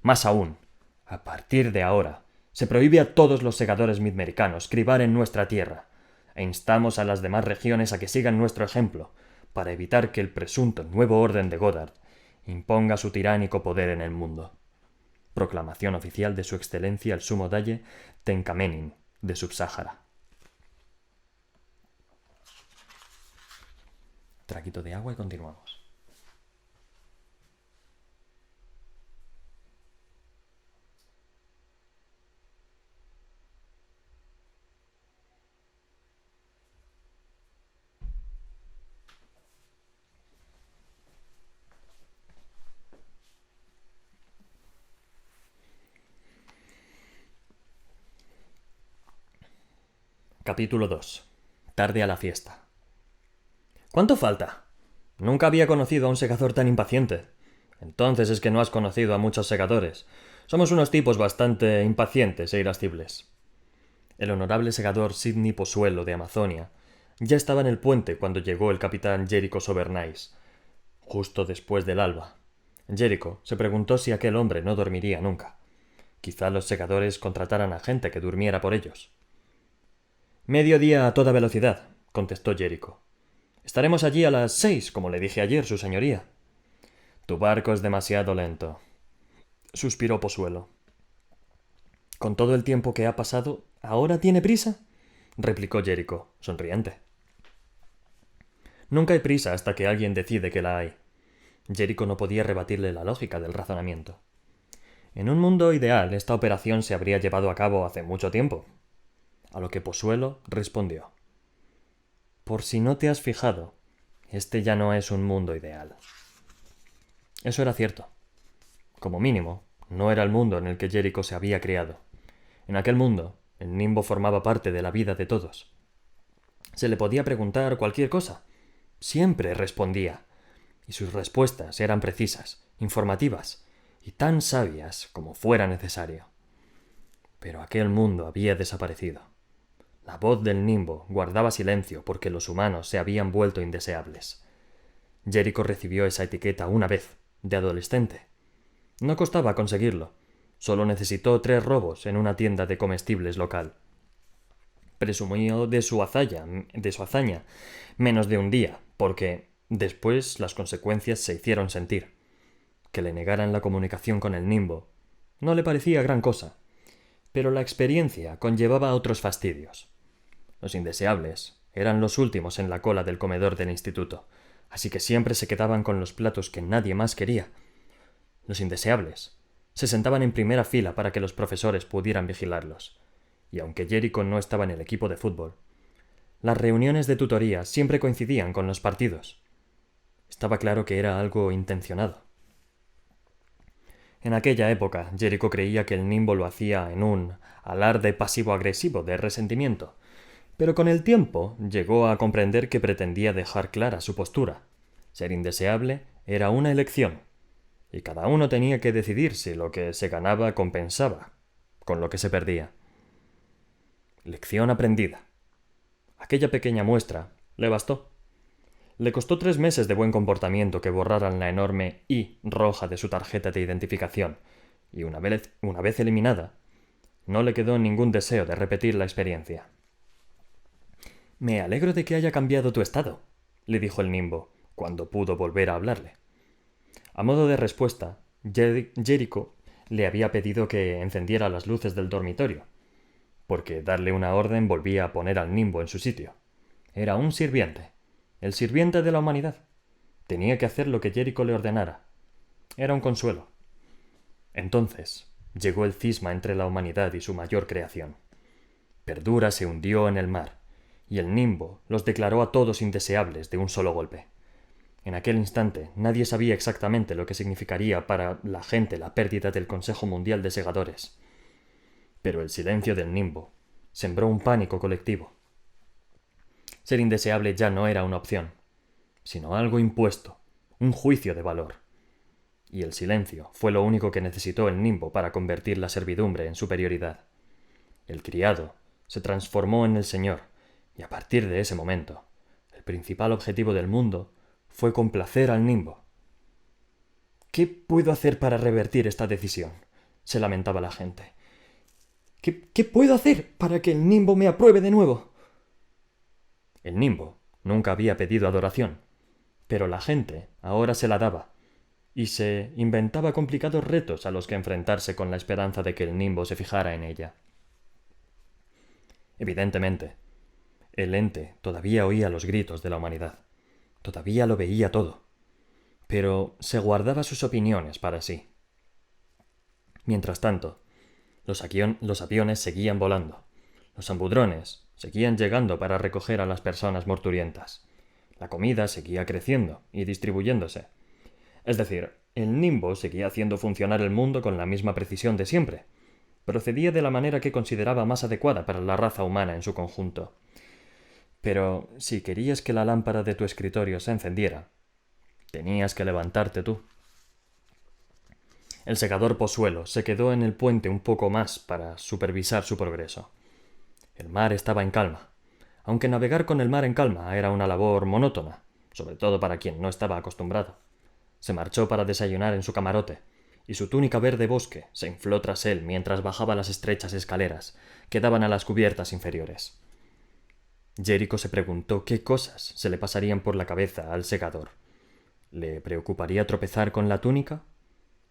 Más aún, a partir de ahora, se prohíbe a todos los segadores midmericanos cribar en nuestra tierra, e instamos a las demás regiones a que sigan nuestro ejemplo, para evitar que el presunto nuevo orden de Godard imponga su tiránico poder en el mundo. Proclamación oficial de Su Excelencia el Sumo Dalle Tencamenin de Subsáhara. Traguito de agua y continuamos. Capítulo 2. Tarde a la fiesta. ¿Cuánto falta? Nunca había conocido a un segador tan impaciente. Entonces es que no has conocido a muchos segadores. Somos unos tipos bastante impacientes e irascibles. El honorable segador Sidney Posuelo de Amazonia ya estaba en el puente cuando llegó el capitán Jericho Sobernais, justo después del alba. Jericho se preguntó si aquel hombre no dormiría nunca. Quizá los segadores contrataran a gente que durmiera por ellos. «Mediodía a toda velocidad», contestó Jericho. «Estaremos allí a las 6, como le dije ayer, su señoría». «Tu barco es demasiado lento», suspiró Posuelo. «¿Con todo el tiempo que ha pasado, ahora tiene prisa?», replicó Jericho, sonriente. «Nunca hay prisa hasta que alguien decide que la hay». Jericho no podía rebatirle la lógica del razonamiento. En un mundo ideal, esta operación se habría llevado a cabo hace mucho tiempo. A lo que Posuelo respondió: «Por si no te has fijado, este ya no es un mundo ideal». Eso era cierto. Como mínimo, no era el mundo en el que Jericho se había criado. En aquel mundo, el Nimbo formaba parte de la vida de todos. Se le podía preguntar cualquier cosa. Siempre respondía. Y sus respuestas eran precisas, informativas y tan sabias como fuera necesario. Pero aquel mundo había desaparecido. La voz del Nimbo guardaba silencio porque los humanos se habían vuelto indeseables. Jericho recibió esa etiqueta una vez, de adolescente. No costaba conseguirlo. Solo necesitó 3 robos en una tienda de comestibles local. Presumió de su hazaña menos de un día, porque después las consecuencias se hicieron sentir. Que le negaran la comunicación con el Nimbo no le parecía gran cosa, pero la experiencia conllevaba otros fastidios. Los indeseables eran los últimos en la cola del comedor del instituto, así que siempre se quedaban con los platos que nadie más quería. Los indeseables se sentaban en primera fila para que los profesores pudieran vigilarlos, y aunque Jericho no estaba en el equipo de fútbol, las reuniones de tutoría siempre coincidían con los partidos. Estaba claro que era algo intencionado. En aquella época, Jericho creía que el Nimbo lo hacía en un alarde pasivo-agresivo de resentimiento, pero con el tiempo llegó a comprender que pretendía dejar clara su postura. Ser indeseable era una elección, y cada uno tenía que decidir si lo que se ganaba compensaba con lo que se perdía. Lección aprendida. Aquella pequeña muestra le bastó. Le costó 3 meses de buen comportamiento que borraran la enorme I roja de su tarjeta de identificación, y una vez eliminada, no le quedó ningún deseo de repetir la experiencia. «Me alegro de que haya cambiado tu estado», le dijo el Nimbo, cuando pudo volver a hablarle. A modo de respuesta, Jericho le había pedido que encendiera las luces del dormitorio, porque darle una orden volvía a poner al Nimbo en su sitio. Era un sirviente, el sirviente de la humanidad. Tenía que hacer lo que Jericho le ordenara. Era un consuelo. Entonces llegó el cisma entre la humanidad y su mayor creación. Perdura se hundió en el mar, y el Nimbo los declaró a todos indeseables de un solo golpe. En aquel instante nadie sabía exactamente lo que significaría para la gente la pérdida del Consejo Mundial de Segadores. Pero el silencio del Nimbo sembró un pánico colectivo. Ser indeseable ya no era una opción, sino algo impuesto, un juicio de valor. Y el silencio fue lo único que necesitó el Nimbo para convertir la servidumbre en superioridad. El criado se transformó en el señor, y a partir de ese momento, el principal objetivo del mundo fue complacer al Nimbo. ¿Qué puedo hacer para revertir esta decisión?, se lamentaba la gente. ¿Qué puedo hacer para que el Nimbo me apruebe de nuevo? El Nimbo nunca había pedido adoración, pero la gente ahora se la daba, y se inventaba complicados retos a los que enfrentarse con la esperanza de que el Nimbo se fijara en ella. Evidentemente, el ente todavía oía los gritos de la humanidad, todavía lo veía todo, pero se guardaba sus opiniones para sí. Mientras tanto, los aviones seguían volando, los ambudrones seguían llegando para recoger a las personas morturientas, la comida seguía creciendo y distribuyéndose. Es decir, el Nimbo seguía haciendo funcionar el mundo con la misma precisión de siempre. Procedía de la manera que consideraba más adecuada para la raza humana en su conjunto. Pero si querías que la lámpara de tu escritorio se encendiera, tenías que levantarte tú. El segador Pozuelo se quedó en el puente un poco más para supervisar su progreso. El mar estaba en calma, aunque navegar con el mar en calma era una labor monótona, sobre todo para quien no estaba acostumbrado. Se marchó para desayunar en su camarote, y su túnica verde bosque se infló tras él mientras bajaba las estrechas escaleras que daban a las cubiertas inferiores. Jericho se preguntó qué cosas se le pasarían por la cabeza al segador. ¿Le preocuparía tropezar con la túnica?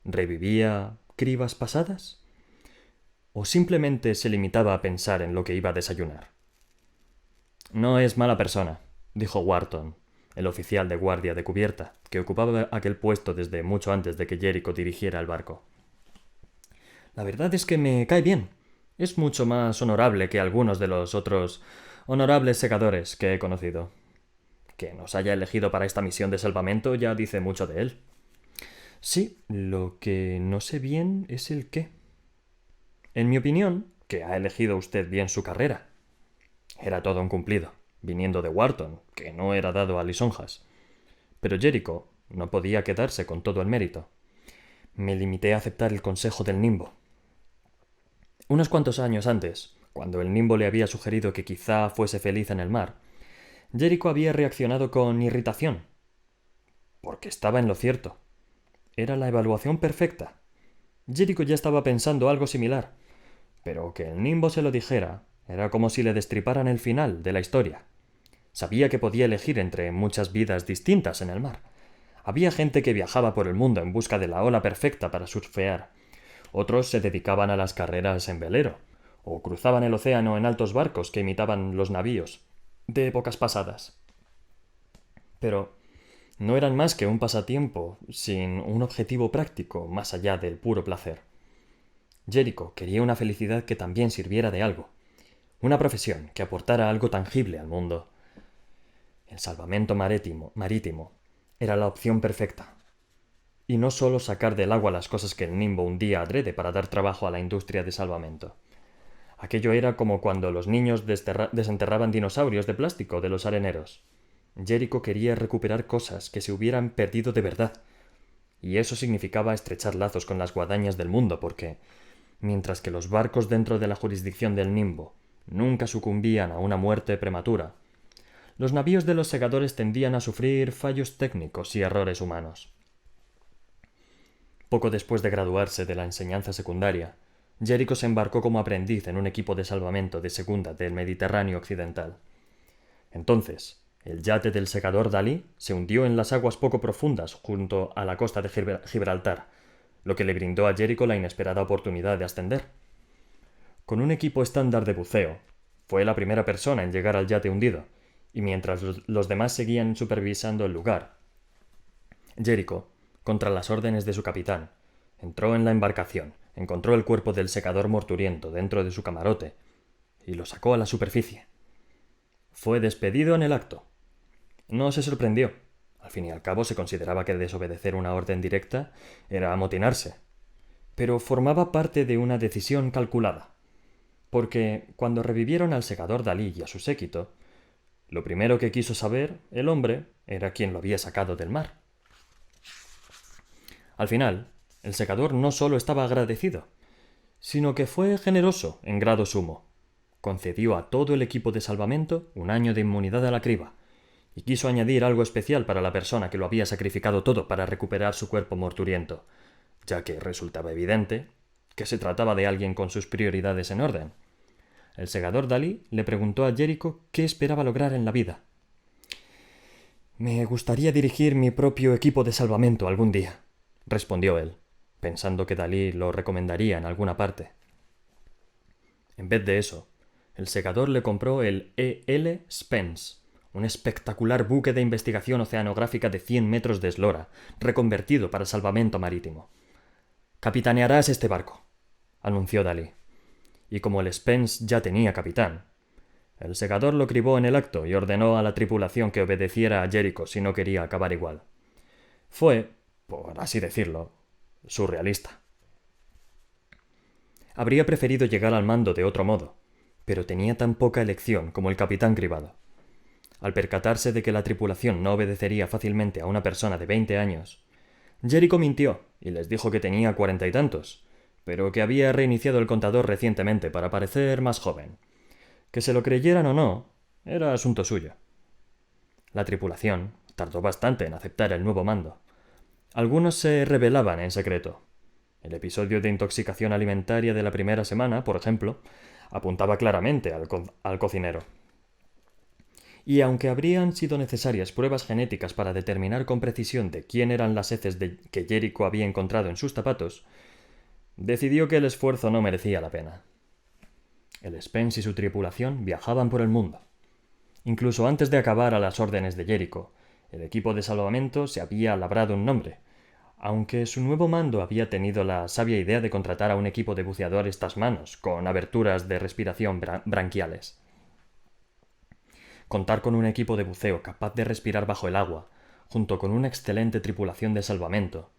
¿Revivía cribas pasadas? ¿O simplemente se limitaba a pensar en lo que iba a desayunar? No es mala persona, dijo Wharton, el oficial de guardia de cubierta, que ocupaba aquel puesto desde mucho antes de que Jericho dirigiera el barco. La verdad es que me cae bien. Es mucho más honorable que algunos de los otros honorables segadores que he conocido. Que nos haya elegido para esta misión de salvamento ya dice mucho de él. Sí, lo que no sé bien es el qué. En mi opinión, que ha elegido usted bien su carrera. Era todo un cumplido, viniendo de Wharton, que no era dado a lisonjas. Pero Jericho no podía quedarse con todo el mérito. Me limité a aceptar el consejo del Nimbo. Unos cuantos años antes, cuando el Nimbo le había sugerido que quizá fuese feliz en el mar, Jericho había reaccionado con irritación. Porque estaba en lo cierto. Era la evaluación perfecta. Jericho ya estaba pensando algo similar, pero que el Nimbo se lo dijera era como si le destriparan el final de la historia. Sabía que podía elegir entre muchas vidas distintas en el mar. Había gente que viajaba por el mundo en busca de la ola perfecta para surfear. Otros se dedicaban a las carreras en velero, o cruzaban el océano en altos barcos que imitaban los navíos de épocas pasadas. Pero no eran más que un pasatiempo, sin un objetivo práctico más allá del puro placer. Jericho quería una felicidad que también sirviera de algo, una profesión que aportara algo tangible al mundo. El salvamento marítimo era la opción perfecta. Y no solo sacar del agua las cosas que el Nimbo hundía adrede para dar trabajo a la industria de salvamento. Aquello era como cuando los niños desenterraban dinosaurios de plástico de los areneros. Jericho quería recuperar cosas que se hubieran perdido de verdad. Y eso significaba estrechar lazos con las guadañas del mundo, porque, mientras que los barcos dentro de la jurisdicción del Nimbo nunca sucumbían a una muerte prematura, los navíos de los segadores tendían a sufrir fallos técnicos y errores humanos. Poco después de graduarse de la enseñanza secundaria, Jericho se embarcó como aprendiz en un equipo de salvamento de segunda del Mediterráneo occidental. Entonces, el yate del segador Dalí se hundió en las aguas poco profundas junto a la costa de Gibraltar, lo que le brindó a Jericho la inesperada oportunidad de ascender. Con un equipo estándar de buceo, fue la primera persona en llegar al yate hundido, y mientras los demás seguían supervisando el lugar, Jericho, contra las órdenes de su capitán, entró en la embarcación, encontró el cuerpo del secador morturiento dentro de su camarote y lo sacó a la superficie. Fue despedido en el acto. No se sorprendió. Al fin y al cabo se consideraba que desobedecer una orden directa era amotinarse. Pero formaba parte de una decisión calculada. Porque cuando revivieron al segador Dalí y a su séquito, lo primero que quiso saber el hombre era quién lo había sacado del mar. Al final, el segador no solo estaba agradecido, sino que fue generoso en grado sumo. Concedió a todo el equipo de salvamento un año de inmunidad a la criba, y quiso añadir algo especial para la persona que lo había sacrificado todo para recuperar su cuerpo morturiento, ya que resultaba evidente que se trataba de alguien con sus prioridades en orden. El segador Dalí le preguntó a Jericho qué esperaba lograr en la vida. «Me gustaría dirigir mi propio equipo de salvamento algún día», respondió él, pensando que Dalí lo recomendaría en alguna parte. En vez de eso, el segador le compró el E.L. Spence, un espectacular buque de investigación oceanográfica de 100 metros de eslora, reconvertido para salvamento marítimo. «Capitanearás este barco», anunció Dalí. Y como el Spence ya tenía capitán, el segador lo cribó en el acto y ordenó a la tripulación que obedeciera a Jericho si no quería acabar igual. Fue, por así decirlo, surrealista. Habría preferido llegar al mando de otro modo, pero tenía tan poca elección como el capitán cribado. Al percatarse de que la tripulación no obedecería fácilmente a una persona de 20 años, Jericho mintió y les dijo que tenía 40 y tantos, pero que había reiniciado el contador recientemente para parecer más joven. Que se lo creyeran o no, era asunto suyo. La tripulación tardó bastante en aceptar el nuevo mando. Algunos se rebelaban en secreto. El episodio de intoxicación alimentaria de la primera semana, por ejemplo, apuntaba claramente al cocinero. Y aunque habrían sido necesarias pruebas genéticas para determinar con precisión de quién eran las heces que Jericho había encontrado en sus zapatos, decidió que el esfuerzo no merecía la pena. El Spence y su tripulación viajaban por el mundo. Incluso antes de acabar a las órdenes de Jericho, el equipo de salvamento se había labrado un nombre, aunque su nuevo mando había tenido la sabia idea de contratar a un equipo de buceadores tasmanos con aberturas de respiración branquiales. Contar con un equipo de buceo capaz de respirar bajo el agua, junto con una excelente tripulación de salvamento,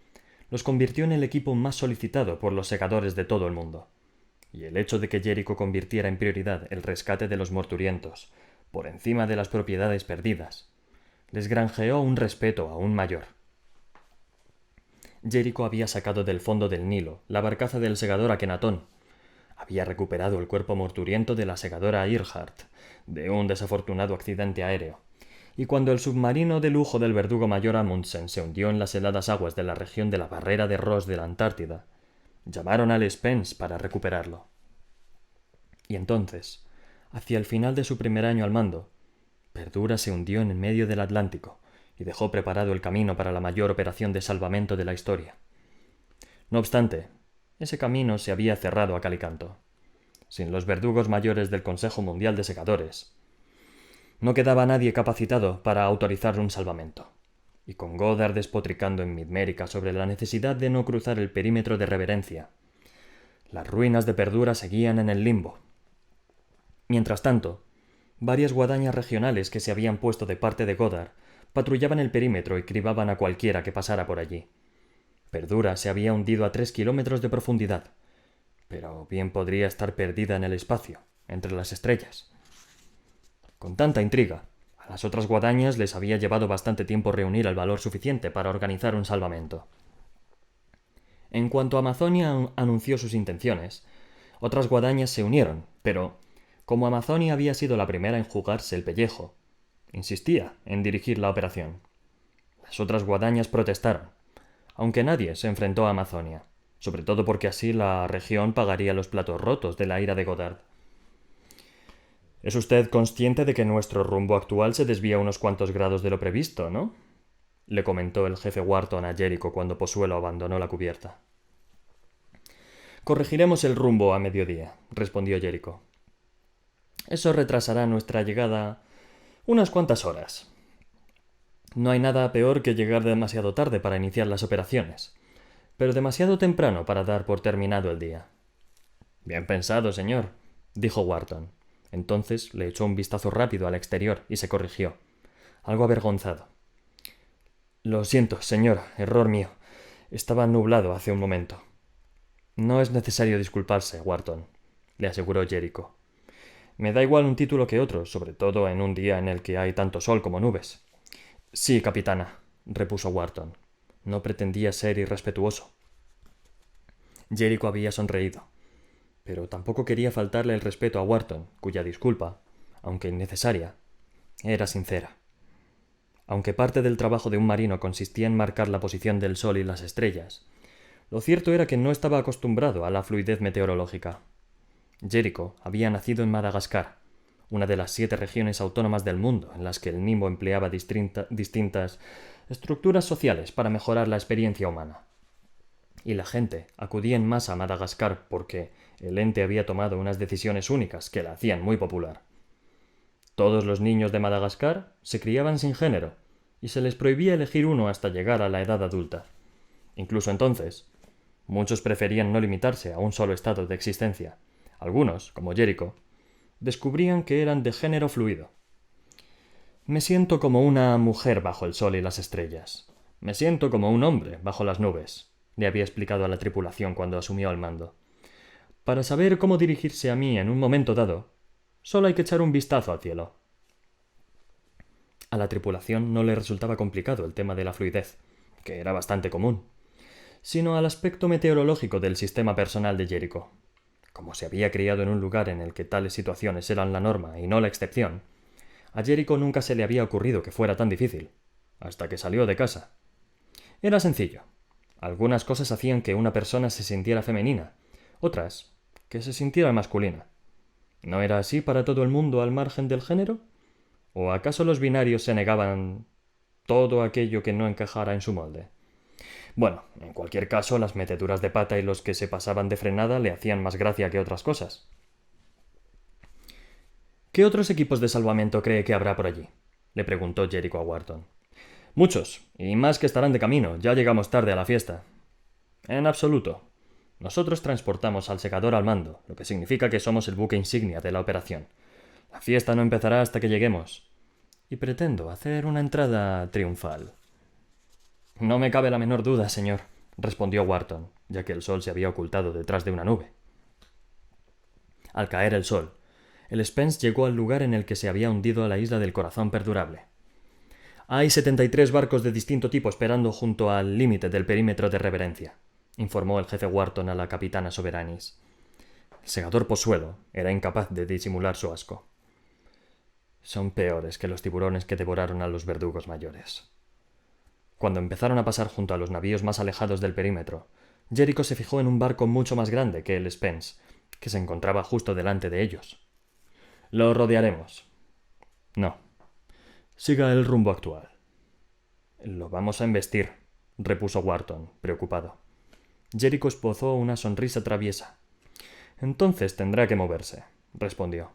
los convirtió en el equipo más solicitado por los segadores de todo el mundo. Y el hecho de que Jericho convirtiera en prioridad el rescate de los morturientos, por encima de las propiedades perdidas, les granjeó un respeto aún mayor. Jericho había sacado del fondo del Nilo la barcaza del segador Akenatón, había recuperado el cuerpo morturiento de la segadora Earhart, de un desafortunado accidente aéreo, y cuando el submarino de lujo del verdugo mayor Amundsen se hundió en las heladas aguas de la región de la barrera de Ross de la Antártida, llamaron al Spence para recuperarlo. Y entonces, hacia el final de su primer año al mando, Perdura se hundió en el medio del Atlántico y dejó preparado el camino para la mayor operación de salvamento de la historia. No obstante, ese camino se había cerrado a cal y canto. Sin los verdugos mayores del Consejo Mundial de Segadores, no quedaba nadie capacitado para autorizar un salvamento. Y con Goddard despotricando en Midmérica sobre la necesidad de no cruzar el perímetro de reverencia, las ruinas de Perdura seguían en el limbo. Mientras tanto, varias guadañas regionales que se habían puesto de parte de Goddard patrullaban el perímetro y cribaban a cualquiera que pasara por allí. Perdura se había hundido a 3 kilómetros de profundidad, pero bien podría estar perdida en el espacio, entre las estrellas. Con tanta intriga, a las otras guadañas les había llevado bastante tiempo reunir el valor suficiente para organizar un salvamento. En cuanto Amazonia anunció sus intenciones, otras guadañas se unieron, pero, como Amazonia había sido la primera en jugarse el pellejo, insistía en dirigir la operación. Las otras guadañas protestaron, aunque nadie se enfrentó a Amazonia, sobre todo porque así la región pagaría los platos rotos de la ira de Goddard. «Es usted consciente de que nuestro rumbo actual se desvía unos cuantos grados de lo previsto, ¿no?», le comentó el jefe Wharton a Jericho cuando Pozuelo abandonó la cubierta. «Corregiremos el rumbo a mediodía», respondió Jericho. «Eso retrasará nuestra llegada unas cuantas horas. No hay nada peor que llegar demasiado tarde para iniciar las operaciones, pero demasiado temprano para dar por terminado el día». «Bien pensado, señor», dijo Wharton. Entonces le echó un vistazo rápido al exterior y se corrigió, algo avergonzado. Lo siento, señora, error mío. Estaba nublado hace un momento. No es necesario disculparse, Wharton, le aseguró Jericho. Me da igual un título que otro, sobre todo en un día en el que hay tanto sol como nubes. Sí, capitana, repuso Wharton. No pretendía ser irrespetuoso. Jericho había sonreído, pero tampoco quería faltarle el respeto a Wharton, cuya disculpa, aunque innecesaria, era sincera. Aunque parte del trabajo de un marino consistía en marcar la posición del sol y las estrellas, lo cierto era que no estaba acostumbrado a la fluidez meteorológica. Jericho había nacido en Madagascar, una de las 7 regiones autónomas del mundo en las que el nimbo empleaba distintas estructuras sociales para mejorar la experiencia humana. Y la gente acudía en masa a Madagascar porque el ente había tomado unas decisiones únicas que la hacían muy popular. Todos los niños de Madagascar se criaban sin género y se les prohibía elegir uno hasta llegar a la edad adulta. Incluso entonces, muchos preferían no limitarse a un solo estado de existencia. Algunos, como Jericho, descubrían que eran de género fluido. Me siento como una mujer bajo el sol y las estrellas. Me siento como un hombre bajo las nubes, le había explicado a la tripulación cuando asumió el mando. Para saber cómo dirigirse a mí en un momento dado, solo hay que echar un vistazo al cielo. A la tripulación no le resultaba complicado el tema de la fluidez, que era bastante común, sino al aspecto meteorológico del sistema personal de Jericho. Como se había criado en un lugar en el que tales situaciones eran la norma y no la excepción, a Jericho nunca se le había ocurrido que fuera tan difícil, hasta que salió de casa. Era sencillo. Algunas cosas hacían que una persona se sintiera femenina, otras que se sintiera masculina. ¿No era así para todo el mundo al margen del género? ¿O acaso los binarios se negaban todo aquello que no encajara en su molde? Bueno, en cualquier caso, las meteduras de pata y los que se pasaban de frenada le hacían más gracia que otras cosas. ¿Qué otros equipos de salvamento cree que habrá por allí?, le preguntó Jericho a Wharton. Muchos, y más que estarán de camino, ya llegamos tarde a la fiesta. En absoluto. Nosotros transportamos al segador al mando, lo que significa que somos el buque insignia de la operación. La fiesta no empezará hasta que lleguemos. Y pretendo hacer una entrada triunfal. No me cabe la menor duda, señor, respondió Wharton, ya que el sol se había ocultado detrás de una nube. Al caer el sol, el Spence llegó al lugar en el que se había hundido a la isla del Corazón Perdurable. Hay 73 barcos de distinto tipo esperando junto al límite del perímetro de reverencia, informó el jefe Wharton a la capitana Soberanis. El segador Pozuelo era incapaz de disimular su asco. Son peores que los tiburones que devoraron a los verdugos mayores. Cuando empezaron a pasar junto a los navíos más alejados del perímetro, Jericho se fijó en un barco mucho más grande que el Spence, que se encontraba justo delante de ellos. Lo rodearemos. No. Siga el rumbo actual. Lo vamos a embestir, repuso Wharton, preocupado. Jericho esbozó una sonrisa traviesa. Entonces tendrá que moverse, respondió.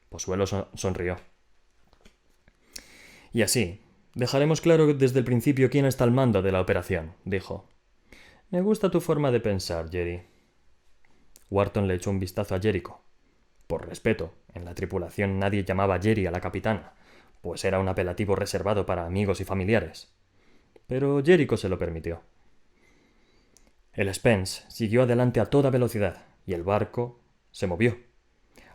Pozuelo sonrió. Y así, dejaremos claro desde el principio quién está al mando de la operación, dijo. Me gusta tu forma de pensar, Jerry. Wharton le echó un vistazo a Jericho. Por respeto, en la tripulación nadie llamaba Jerry a la capitana, pues era un apelativo reservado para amigos y familiares. Pero Jericho se lo permitió. El Spence siguió adelante a toda velocidad, y el barco se movió,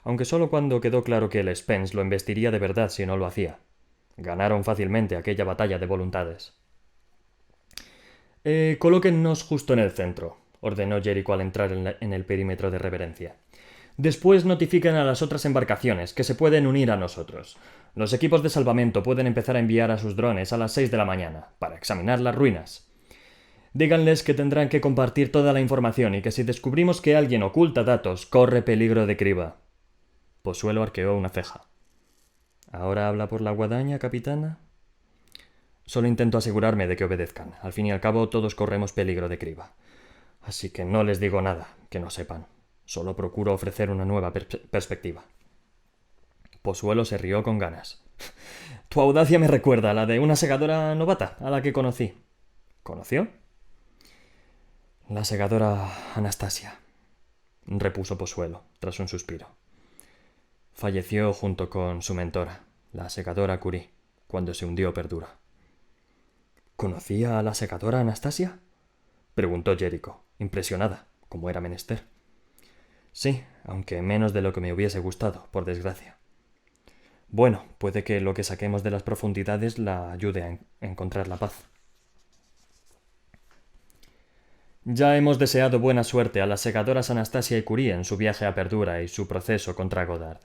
aunque solo cuando quedó claro que el Spence lo embestiría de verdad si no lo hacía. Ganaron fácilmente aquella batalla de voluntades. Colóquennos justo en el centro, ordenó Jericho al entrar en el perímetro de reverencia. Después notifiquen a las otras embarcaciones que se pueden unir a nosotros. Los equipos de salvamento pueden empezar a enviar a sus drones a las 6 de la mañana para examinar las ruinas. Díganles que tendrán que compartir toda la información y que si descubrimos que alguien oculta datos, corre peligro de criba. Pozuelo arqueó una ceja. ¿Ahora habla por la guadaña, capitana? Solo intento asegurarme de que obedezcan. Al fin y al cabo, todos corremos peligro de criba. Así que no les digo nada que no sepan. Solo procuro ofrecer una nueva perspectiva. Pozuelo se rió con ganas. Tu audacia me recuerda a la de una segadora novata a la que conocí. ¿Conoció? La segadora Anastasia, repuso Pozuelo, tras un suspiro. Falleció junto con su mentora, la secadora Curie, cuando se hundió Perdura. ¿Conocía a la secadora Anastasia? Preguntó Jericho, impresionada, como era menester. Sí, aunque menos de lo que me hubiese gustado, por desgracia. Bueno, puede que lo que saquemos de las profundidades la ayude a encontrar la paz. Ya hemos deseado buena suerte a las segadoras Anastasia y Curie en su viaje a Perdura y su proceso contra Goddard.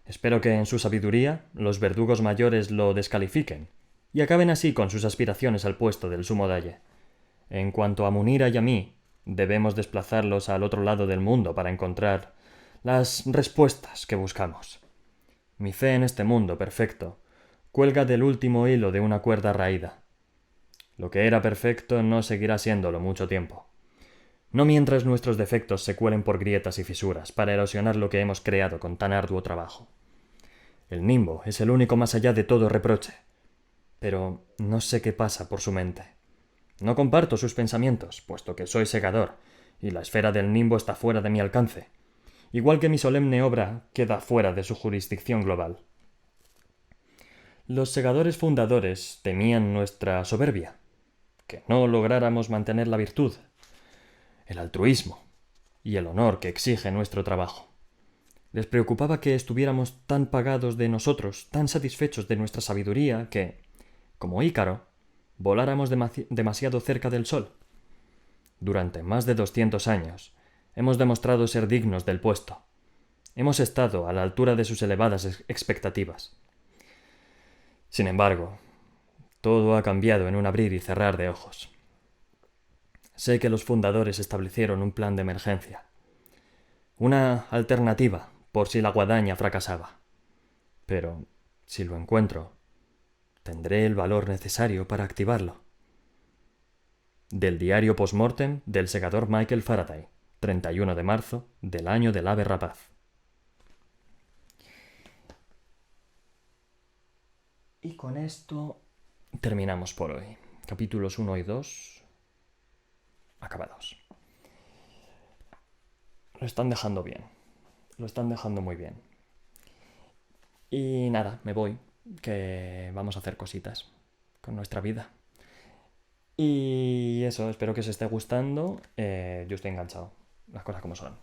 Espero que en su sabiduría los verdugos mayores lo descalifiquen y acaben así con sus aspiraciones al puesto del sumo dalle. En cuanto a Munira y a mí, debemos desplazarlos al otro lado del mundo para encontrar las respuestas que buscamos. Mi fe en este mundo perfecto cuelga del último hilo de una cuerda raída. Lo que era perfecto no seguirá siéndolo mucho tiempo. No mientras nuestros defectos se cuelen por grietas y fisuras para erosionar lo que hemos creado con tan arduo trabajo. El nimbo es el único más allá de todo reproche. Pero no sé qué pasa por su mente. No comparto sus pensamientos, puesto que soy segador, y la esfera del nimbo está fuera de mi alcance, igual que mi solemne obra queda fuera de su jurisdicción global. Los segadores fundadores temían nuestra soberbia, que no lográramos mantener la virtud, el altruismo y el honor que exige nuestro trabajo. Les preocupaba que estuviéramos tan pagados de nosotros, tan satisfechos de nuestra sabiduría, que, como Ícaro, voláramos demasiado cerca del sol. Durante más de 200 años hemos demostrado ser dignos del puesto. Hemos estado a la altura de sus elevadas expectativas. Sin embargo, todo ha cambiado en un abrir y cerrar de ojos. Sé que los fundadores establecieron un plan de emergencia, una alternativa por si la guadaña fracasaba. Pero, si lo encuentro, tendré el valor necesario para activarlo. Del diario postmortem del segador Michael Faraday, 31 de marzo del año del ave rapaz. Y con esto terminamos por hoy. Capítulos 1 y 2 acabados. Lo están dejando bien. Lo están dejando muy bien. Y nada, me voy, que vamos a hacer cositas con nuestra vida. Y eso, espero que os esté gustando. Yo estoy enganchado, las cosas como son.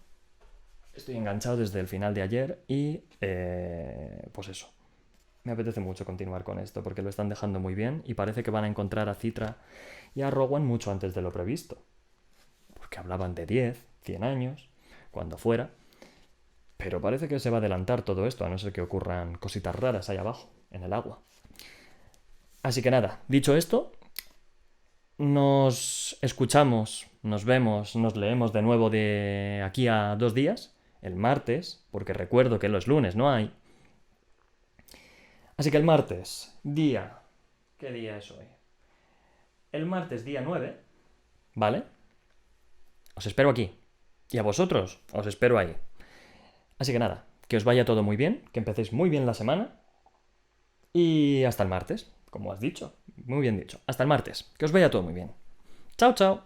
Estoy enganchado desde el final de ayer y pues eso. Me apetece mucho continuar con esto porque lo están dejando muy bien y parece que van a encontrar a Citra y a Rowan mucho antes de lo previsto. Porque hablaban de 10, 100 años, cuando fuera. Pero parece que se va a adelantar todo esto, a no ser que ocurran cositas raras ahí abajo, en el agua. Así que nada, dicho esto, nos escuchamos, nos vemos, nos leemos de nuevo de aquí a 2 días, el martes, porque recuerdo que los lunes no hay. Así que el martes, día... ¿Qué día es hoy? El martes, día 9, ¿vale? Os espero aquí. Y a vosotros os espero ahí. Así que nada, que os vaya todo muy bien, que empecéis muy bien la semana. Y hasta el martes, como has dicho. Muy bien dicho. Hasta el martes. Que os vaya todo muy bien. Chao, chao.